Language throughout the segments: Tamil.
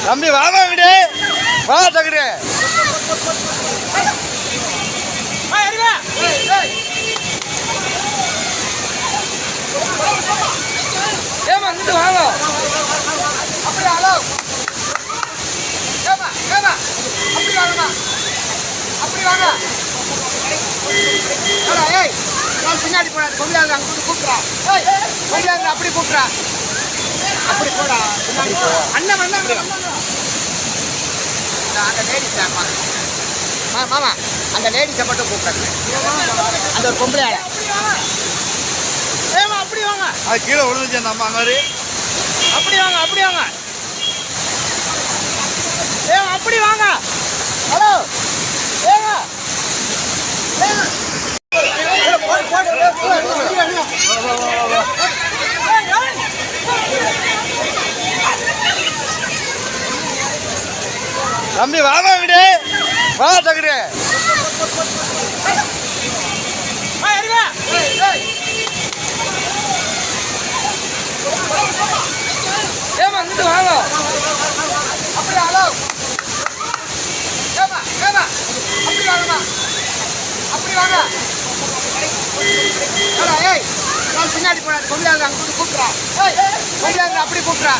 தம்பி வாங்க விடு வா டக்குரு ஏமா இங்கிட்டு வாங்க அப்படி ஹலோ ஏமா ஏமா அப்படி வாங்கம்மா அப்படி வாங்க ஏய் நான் பின்னாடி போனாது பொம்பளையாங்க அங்கே கூப்பிட்றா ஏய் பொம்பளையாங்க அப்படி கூப்பிட்றா அப்படி போடா பின்னாடி போ அண்ணன் வந்தாங்க அந்த லேடிஸ் மாமா அந்த லேடிஸை மட்டும் கூப்பிட்றாங்க அந்த ஒரு பொம்பளையாட ஏமா அப்படி வாங்க அது கீழே விழுந்துச்சு அந்த அம்மா மாதிரி அப்படி வாங்க அப்படி வாங்க ஏமா அப்படி வாங்க ஹலோ ஏங்க தம்பி வாங்க விடு வா டக்குரு ஏமா இங்கிட்டு வாங்க அப்படி ஹலோ ஏமா ஏமா அப்படி வாங்கம்மா அப்படி வாங்க ஏய் நான் பின்னாடி போனாது பொம்பளையாங்க அங்கே கூப்பிட்றா ஏய் பொம்பளையாங்க அப்படி கூப்பிட்றா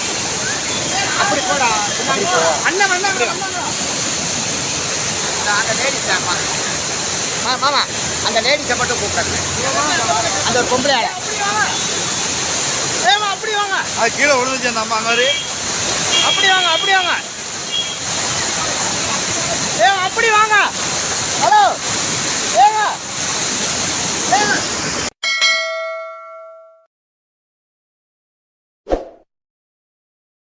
அப்படி போடா பின்னாடி போ அண்ணன் வந்தாங்க அந்த லேடிஸ் மாமா அந்த லேடிஸை மட்டும் கூப்பிட்றாங்க அந்த ஒரு பொம்பளையாட ஏமா அப்படி வாங்க அது கீழே விழுந்துச்சு அந்த அம்மா மாதிரி அப்படி வாங்க அப்படி வாங்க ஏமா அப்படி வாங்க ஹலோ